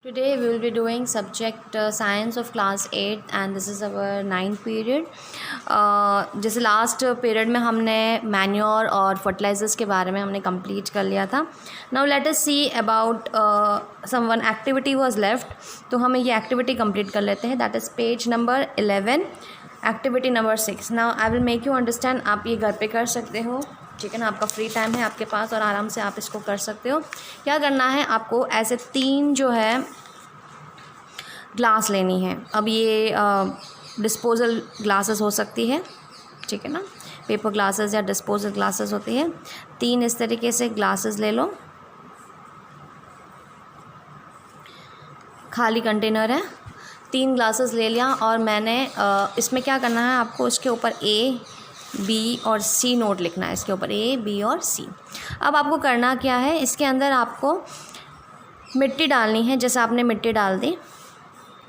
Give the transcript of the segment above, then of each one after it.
Today we will be doing subject science of class 8 and this is our 9th period. जैसे last period में हमने manure और fertilisers के बारे में हमने कंप्लीट कर लिया था. Now let us see about some one activity was left. तो हमें ये एक्टिविटी कंप्लीट कर लेते हैं. That is page number 11 activity number 6. Now I will make you understand. आप ये घर पे कर सकते हो, ठीक है ना. आपका फ्री टाइम है आपके पास और आराम से आप इसको कर सकते हो. क्या करना है आपको, ऐसे 3 जो है ग्लास लेनी है. अब ये डिस्पोजल ग्लासेस हो सकती है, ठीक है ना. पेपर ग्लासेस या डिस्पोजल ग्लासेस होती है. 3 इस तरीके से ग्लासेस ले लो. खाली कंटेनर है. 3 ग्लासेस ले लिया और मैंने इसमें क्या करना है आपको, इसके ऊपर ए बी और सी नोट लिखना है. इसके ऊपर ए बी और सी. अब आपको करना क्या है, इसके अंदर आपको मिट्टी डालनी है. जैसे आपने मिट्टी डाल दी,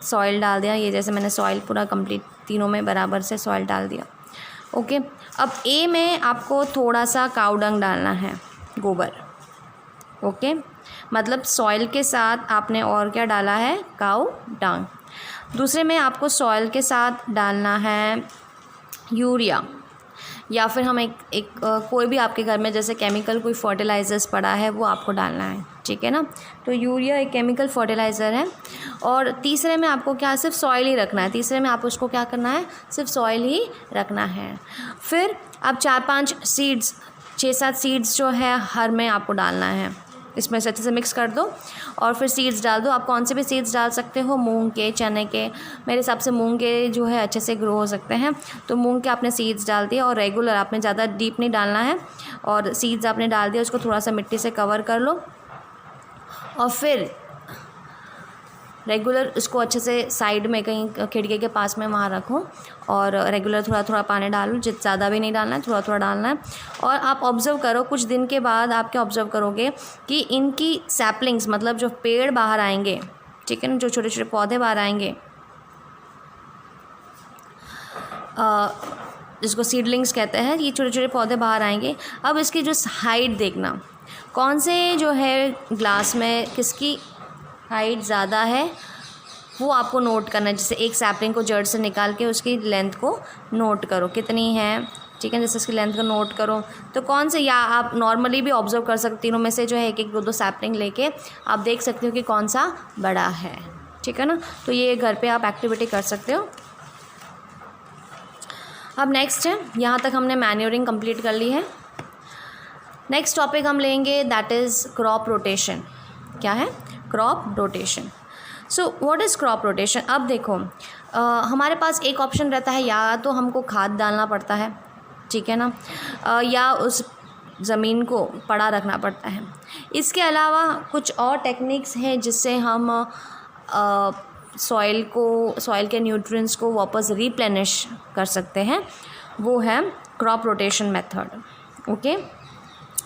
सॉइल डाल दिया. ये जैसे मैंने सॉइल पूरा कंप्लीट तीनों में बराबर से सॉइल डाल दिया. ओके. अब ए में आपको थोड़ा सा काऊ डंग डालना है, गोबर. ओके. मतलब सॉइल के साथ आपने और क्या डाला है, काऊ डंग. दूसरे में आपको सॉइल के साथ डालना है यूरिया, या फिर हम एक कोई भी आपके घर में जैसे केमिकल कोई फर्टिलाइज़र्स पड़ा है वो आपको डालना है, ठीक है ना. तो यूरिया एक केमिकल फर्टिलाइज़र है. और तीसरे में आपको क्या, सिर्फ सॉइल ही रखना है. तीसरे में आपको उसको क्या करना है, सिर्फ सॉइल ही रखना है. फिर अब 4-5 सीड्स, 6-7 सीड्स जो है हर में आपको डालना है. इसमें से अच्छे से मिक्स कर दो और फिर सीड्स डाल दो. आप कौन से भी सीड्स डाल सकते हो, मूंग के, चने के. मेरे हिसाब से मूंग के जो है अच्छे से ग्रो हो सकते हैं. तो मूंग के आपने सीड्स डाल दिए और रेगुलर, आपने ज़्यादा डीप नहीं डालना है. और सीड्स आपने डाल दिया, उसको थोड़ा सा मिट्टी से कवर कर लो और फिर रेगुलर उसको अच्छे से साइड में कहीं खिड़की के पास में वहाँ रखो और रेगुलर थोड़ा थोड़ा पानी डालो. ज़्यादा भी नहीं डालना है, थोड़ा थोड़ा डालना है. और आप ऑब्ज़र्व करो, कुछ दिन के बाद आप क्या ऑब्ज़र्व करोगे कि इनकी सैपलिंग्स, मतलब जो पेड़ बाहर आएंगे, ठीक है ना, जो छोटे छोटे पौधे बाहर आएंगे, जिसको सीडलिंग्स कहते हैं, ये छोटे छोटे पौधे बाहर आएंगे. अब इसकी जो हाइट देखना, कौन से जो है ग्लास में किसकी हाइट ज़्यादा है वो आपको नोट करना है. जैसे एक सैपलिंग को जड़ से निकाल के उसकी लेंथ को नोट करो कितनी है, ठीक है. जैसे उसकी लेंथ को नोट करो तो कौन से, या आप नॉर्मली भी ऑब्जर्व कर सकते, तीनों में से जो है एक एक 2-2 सैपलिंग लेके आप देख सकते हो कि कौन सा बड़ा है, ठीक है ना. तो ये घर पे आप एक्टिविटी कर सकते हो. अब नेक्स्ट है, यहाँ तक हमने मैन्योरिंग कंप्लीट कर ली है. नेक्स्ट टॉपिक हम लेंगे, दैट इज़ क्रॉप रोटेशन. क्या है, crop rotation. So what is crop rotation. अब देखो, हमारे पास एक ऑप्शन रहता है, या तो हमको खाद डालना पड़ता है, ठीक है ना, या उस ज़मीन को पड़ा रखना पड़ता है. इसके अलावा कुछ और टेक्निक्स हैं जिससे हम सॉइल के न्यूट्रिएंट्स को वापस रिप्लेनिश कर सकते हैं. वो है क्रॉप रोटेशन मेथड. ओके.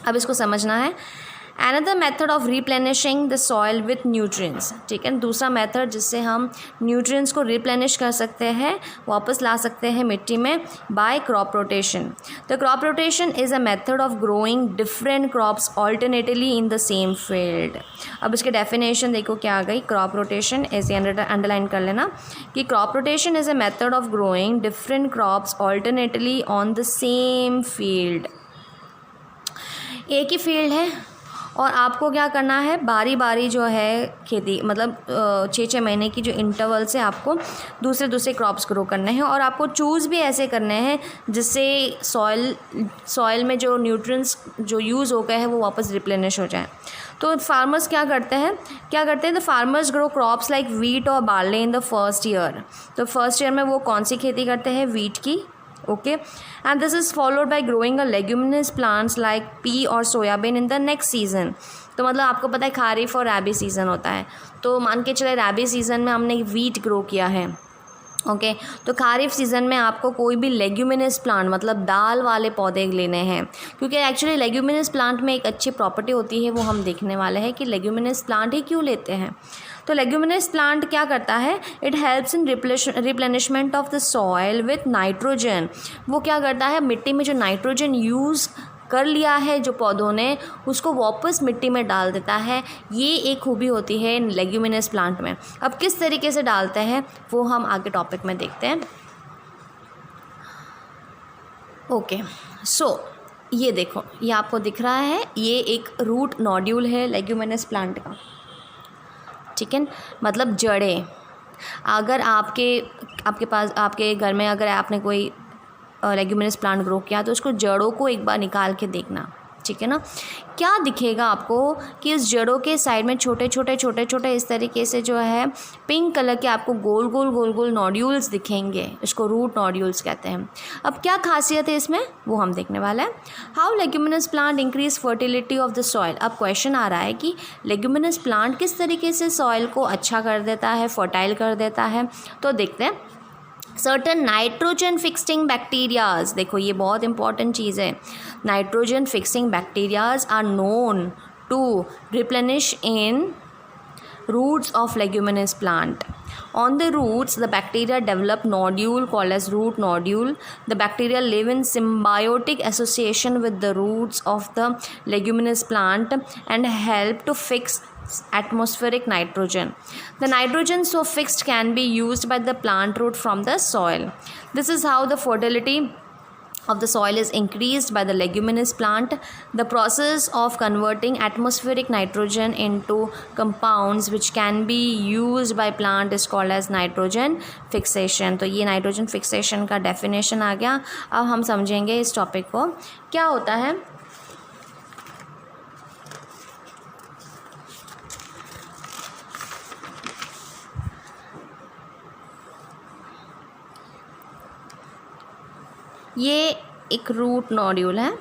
अब इसको समझना है. Another method of replenishing the soil with nutrients, ठीक है. दूसरा मेथड जिससे हम न्यूट्रिएंट्स को रिप्लेनिश कर सकते हैं, वापस ला सकते हैं मिट्टी में, by crop rotation. The crop rotation is a method of growing different crops alternately in the same field. अब इसके डेफिनेशन देखो क्या आ गई. क्रॉप रोटेशन ऐसे अंडरलाइन कर लेना कि crop rotation is a method of growing different crops alternately on the same field. एक ही फील्ड है और आपको क्या करना है, बारी बारी जो है खेती, मतलब 6-6 महीने की जो इंटरवल से आपको दूसरे क्रॉप्स ग्रो करने हैं. और आपको चूज़ भी ऐसे करने हैं जिससे सॉइल में जो न्यूट्रिएंट्स जो यूज़ हो गए हैं वो वापस रिप्लेनिश हो जाए. तो फार्मर्स क्या करते हैं, the farmers grow crops like wheat और barley in the first year. तो फर्स्ट ईयर में वो कौन सी खेती करते हैं, वीट की. Okay. And this is followed by growing a leguminous plants like pea और soybean in the next season. तो मतलब आपको पता है खारिफ और रबी सीज़न होता है. तो मान के चले रबी सीज़न में हमने वीट ग्रो किया है. ओके. तो खारिफ सीज़न में आपको कोई भी लेग्यूमिनस प्लांट, मतलब दाल वाले पौधे लेने हैं, क्योंकि एक्चुअली लेग्यूमिनस प्लांट में एक अच्छी प्रॉपर्टी होती है, वो हम देखने वाले हैं कि लेग्यूमिनस प्लांट ही क्यों लेते हैं. तो लेग्यूमिनस प्लांट क्या करता है, it helps in replenishment of the soil with nitrogen. वो क्या करता है, मिट्टी में जो नाइट्रोजन यूज़ कर लिया है जो पौधों ने, उसको वापस मिट्टी में डाल देता है। ये एक खूबी होती है लेग्यूमिनस प्लांट में। अब किस तरीके से डालते हैं वो हम आगे टॉपिक में देखते हैं। ओके, सो ये देखो, ये आपको दिख रहा है, ये एक रूट नोड्यूल है लेग्यूमिनस प्लांट का, ठीक है, मतलब जड़ें। अगर आपके पास, आपके घर में अगर आपने कोई लेग्यूमिनस प्लांट ग्रो किया तो उसको जड़ों को एक बार निकाल के देखना, ठीक है ना। क्या दिखेगा आपको कि इस जड़ों के साइड में छोटे छोटे इस तरीके से जो है पिंक कलर के आपको गोल गोल नोड्यूल्स दिखेंगे, इसको रूट नोड्यूल्स कहते हैं। अब क्या खासियत है इसमें वो हम देखने वाले हैं। How leguminous plant increase fertility of the soil. अब क्वेश्चन आ रहा है कि लेग्यूमिनस प्लांट किस तरीके से सॉइल को अच्छा कर देता है, फर्टाइल कर देता है। तो देखते हैं। सर्टन नाइट्रोजन फिक्सिंग बैक्टीरियाज, देखो ये बहुत इंपॉर्टेंट चीज़ है। Nitrogen fixing bacterias are known to replenish in roots of leguminous plant. On the roots, the bacteria develop nodule called as root nodule. The bacteria live in symbiotic association with the roots of the leguminous plant and help to fix atmospheric nitrogen. The nitrogen so fixed can be used by the plant root from the soil. This is how the fertility of the soil is increased by the leguminous plant. The process of converting atmospheric nitrogen into compounds which can be used by plant is called as nitrogen fixation. तो ये nitrogen fixation का definition आ गया। अब हम समझेंगे इस topic को क्या होता है। ये एक रूट नोड्यूल है,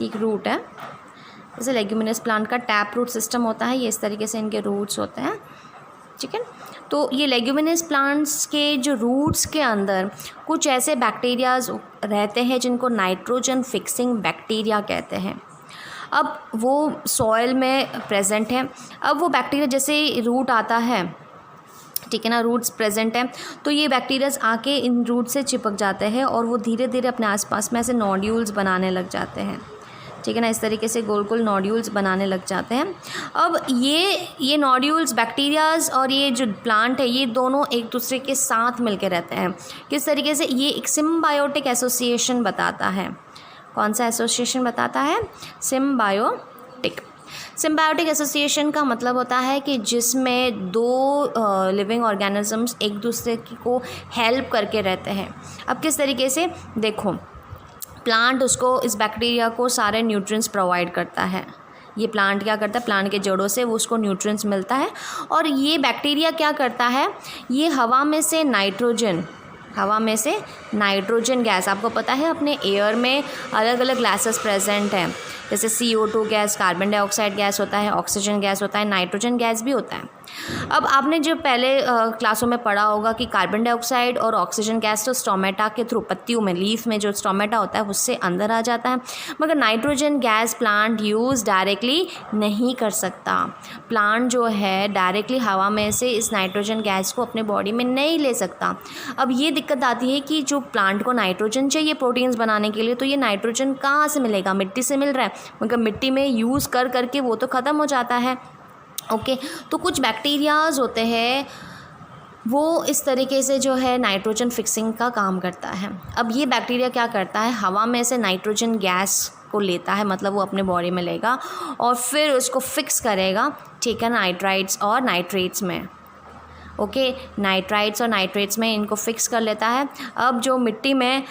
एक रूट है। जैसे लेग्यूमिनस प्लांट का टैप रूट सिस्टम होता है, ये इस तरीके से इनके रूट्स होते हैं, ठीक है। तो ये लेग्यूमिनस प्लांट्स के जो रूट्स के अंदर कुछ ऐसे बैक्टीरियाज रहते हैं जिनको नाइट्रोजन फिक्सिंग बैक्टीरिया कहते हैं। अब वो सॉइल में प्रेजेंट है। अब वो बैक्टीरिया जैसे रूट आता है, ठीक है ना, रूट्स प्रेजेंट हैं, तो ये बैक्टीरियाज आके इन रूट से चिपक जाते हैं और वो धीरे धीरे अपने आसपास में ऐसे नोड्यूल्स बनाने लग जाते हैं, ठीक है ना। इस तरीके से गोल गोल नोड्यूल्स बनाने लग जाते हैं। अब ये नोड्यूल्स बैक्टीरियाज और ये जो प्लांट है ये दोनों एक दूसरे के साथ मिलके रहते हैं। किस तरीके से, ये एक सिम्बायोटिक एसोसिएशन बताता है। कौन सा एसोसिएशन बताता है? सिम्बायोटिक। सिम्बायोटिक एसोसिएशन का मतलब होता है कि जिसमें दो लिविंग ऑर्गेनिजम्स एक दूसरे को हेल्प करके रहते हैं। अब किस तरीके से, देखो, प्लांट उसको, इस बैक्टीरिया को सारे न्यूट्रिएंट्स प्रोवाइड करता है। ये प्लांट क्या करता है, प्लांट के जड़ों से वो उसको न्यूट्रिएंट्स मिलता है। और ये बैक्टीरिया क्या करता है, ये हवा में से नाइट्रोजन गैस, आपको पता है अपने एयर में अलग अलग गैसेस प्रेजेंट हैं, जैसे CO2 gas, carbon dioxide gas होता है, ऑक्सीजन गैस होता है, नाइट्रोजन गैस भी होता है। अब आपने जो पहले क्लासों में पढ़ा होगा कि कार्बन डाइऑक्साइड और ऑक्सीजन गैस तो स्टोमेटा के थ्रू, पत्तियों में, लीफ में जो स्टोमेटा होता है उससे अंदर आ जाता है, मगर nitrogen gas plant use directly नहीं कर सकता। प्लांट जो है डायरेक्टली हवा में से इस नाइट्रोजन गैस को अपने बॉडी में नहीं ले सकता। अब ये दिक्कत आती है कि जो प्लांट को नाइट्रोजन चाहिए प्रोटीन्स बनाने के लिए, तो ये नाइट्रोजन कहाँ से मिलेगा? मिट्टी से मिल रहा है, मगर मिट्टी में यूज़ कर करके वो तो ख़त्म हो जाता है। ओके, तो कुछ बैक्टीरियाज होते हैं वो इस तरीके से जो है नाइट्रोजन फिक्सिंग का काम करता है। अब ये बैक्टीरिया क्या करता है, हवा में से नाइट्रोजन गैस को लेता है, मतलब वो अपने बॉडी में लेगा और फिर उसको फिक्स करेगा, ठीक है, नाइट्राइट्स और नाइट्रेट्स में। ओके, नाइट्राइट्स और नाइट्रेट्स में इनको फिक्स कर लेता है। अब जो मिट्टी में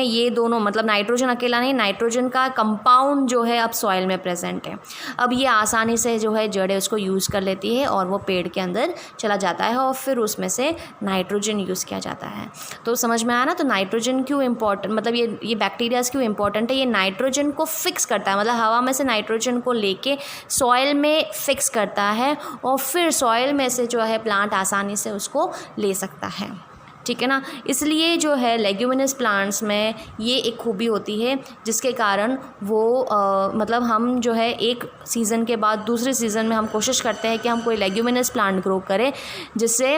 ये दोनों, मतलब नाइट्रोजन अकेला नहीं, नाइट्रोजन का कंपाउंड जो है अब सॉइल में प्रेजेंट है। अब ये आसानी से जो है जड़ें उसको यूज़ कर लेती है और वो पेड़ के अंदर चला जाता है और फिर उसमें से नाइट्रोजन यूज़ किया जाता है। तो समझ में आया ना। तो नाइट्रोजन क्यों इम्पॉर्टेंट, मतलब ये बैक्टीरियाज क्यों इम्पॉर्टेंट है? ये नाइट्रोजन को फिक्स करता है, मतलब हवा में से नाइट्रोजन को लेके सॉइल में फिक्स करता है और फिर सॉइल में से जो है प्लांट आसानी से उसको ले सकता है, ठीक है ना। इसलिए जो है लेग्यूमिनस प्लांट्स में ये एक खूबी होती है जिसके कारण वो मतलब हम जो है एक सीज़न के बाद दूसरे सीज़न में हम कोशिश करते हैं कि हम कोई लेग्यूमिनस प्लांट ग्रो करें जिससे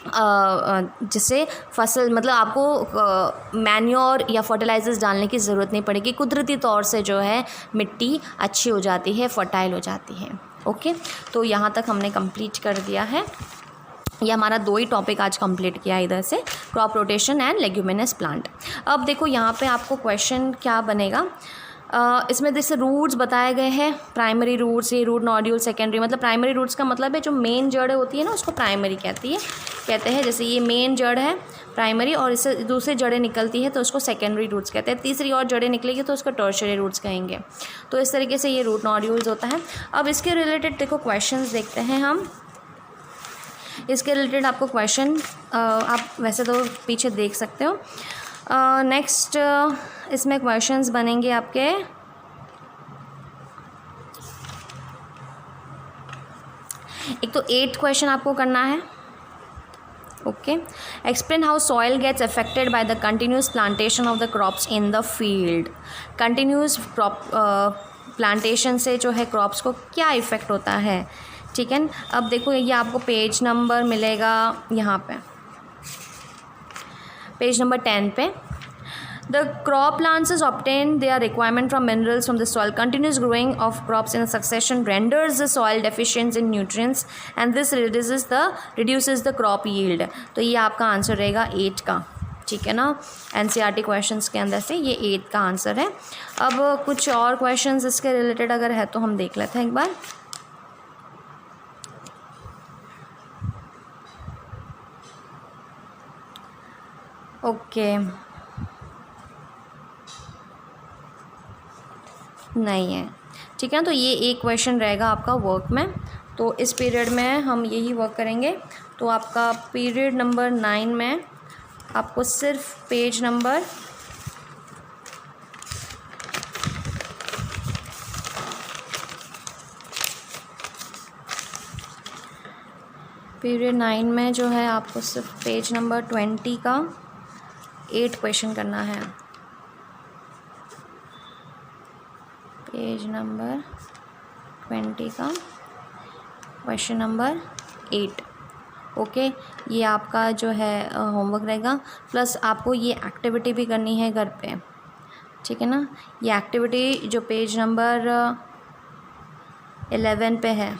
जिससे फसल मतलब आपको मैन्योर या फर्टिलाइजर्स डालने की ज़रूरत नहीं पड़ेगी, कुदरती तौर से जो है मिट्टी अच्छी हो जाती है, फर्टाइल हो जाती है। ओके, तो यहाँ तक हमने कंप्लीट कर दिया है। ये हमारा 2 ही टॉपिक आज कंप्लीट किया इधर से, crop rotation and leguminous plant. अब देखो यहाँ पे आपको क्वेश्चन क्या बनेगा, इसमें जैसे रूट्स बताए गए हैं, प्राइमरी रूट्स, ये रूट नॉड्यूल, सेकेंडरी, मतलब प्राइमरी रूट्स का मतलब है जो मेन जड़ होती है ना उसको प्राइमरी कहते हैं। जैसे ये मेन जड़ है प्राइमरी और इससे दूसरी जड़ें निकलती है तो उसको सेकेंडरी रूट्स कहते हैं, तीसरी और जड़ें निकलेगी तो उसको टर्शियरी रूट्स कहेंगे। तो इस तरीके से ये रूट नॉड्यूल्स होता है। अब इसके रिलेटेड देखो क्वेश्चंस देखते हैं हम। इसके रिलेटेड आपको क्वेश्चन आप वैसे तो पीछे देख सकते हो। नेक्स्ट इसमें क्वेश्चंस बनेंगे आपके, एक तो 8 क्वेश्चन आपको करना है। Okay, explain how soil gets affected by the continuous plantation of the crops in the field. Continuous crop plantation से जो है क्रॉप्स को क्या इफ़ेक्ट होता है, ठीक है। अब देखो ये आपको पेज नंबर मिलेगा यहाँ पे, पेज नंबर 10 पे। The crop plants obtain their requirement from minerals from the soil. Continuous growing of crops in succession renders the soil deficient in nutrients and this reduces the crop yield. तो ये आपका answer रहेगा 8 का, ठीक है ना। NCERT questions के अंदर से ये 8 का आंसर है। अब कुछ और क्वेश्चंस इसके रिलेटेड अगर है तो हम देख लेते हैं एक बार। ओके, नहीं है, ठीक है ना। तो ये एक क्वेश्चन रहेगा आपका वर्क में, तो इस पीरियड में हम यही वर्क करेंगे। तो आपका पीरियड नंबर 9 में आपको सिर्फ पेज नंबर पीरियड 9 में जो है आपको सिर्फ पेज नंबर 20 का 8 क्वेश्चन करना है। पेज नंबर 20 का क्वेश्चन नंबर 8। ओके, ये आपका जो है होमवर्क रहेगा, प्लस आपको ये एक्टिविटी भी करनी है घर पे, ठीक है ना। ये एक्टिविटी जो पेज नंबर 11 पे है।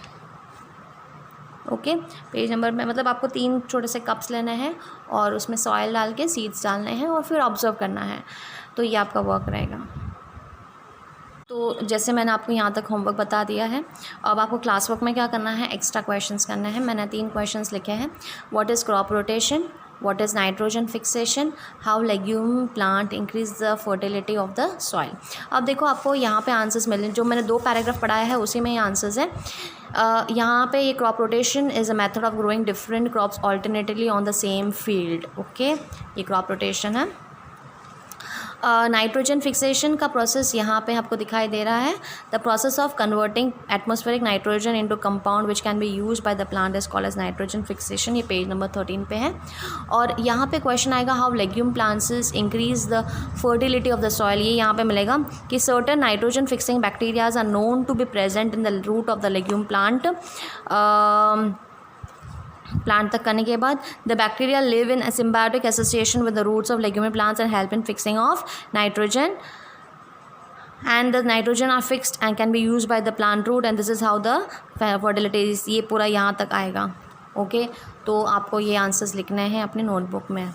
ओके, पेज नंबर में मतलब आपको 3 छोटे से कप्स लेने हैं और उसमें सॉइल डाल के सीड्स डालने हैं और फिर ऑब्जर्व करना है। तो ये आपका वर्क रहेगा। तो जैसे मैंने आपको यहाँ तक होमवर्क बता दिया है, अब आपको क्लास वर्क में क्या करना है, एक्स्ट्रा क्वेश्चंस करने हैं। मैंने 3 क्वेश्चंस लिखे हैं। What is crop rotation, what is nitrogen fixation, how legume plant increase the fertility of the soil. अब देखो आपको यहाँ पे आंसर्स मिले, जो मैंने 2 पैराग्राफ पढ़ाया है उसी में ये आंसर्स हैं। यहाँ पे ये crop rotation is a method of growing different crops alternatively on the same field. Okay, ये क्रॉप रोटेशन है। नाइट्रोजन फिक्सेशन का प्रोसेस यहाँ पे आपको दिखाई दे रहा है। The process of converting atmospheric nitrogen into compound which can be used by the plant is called as nitrogen fixation. ये पेज नंबर 13 पे है। और यहाँ पे क्वेश्चन आएगा how legume plants increase the fertility of the soil. ये यहाँ पे मिलेगा कि certain nitrogen fixing bacterias are known to be present in the root of the legume plant. Plant तक करने के बाद the bacteria live in symbiotic association with the roots of leguminous plants and help in fixing of nitrogen and the nitrogen are fixed and can be used by the plant root and this is how the fertility is. ये पूरा यहाँ तक आएगा। Okay, तो आपको ये answers लिखने हैं अपनी नोटबुक में।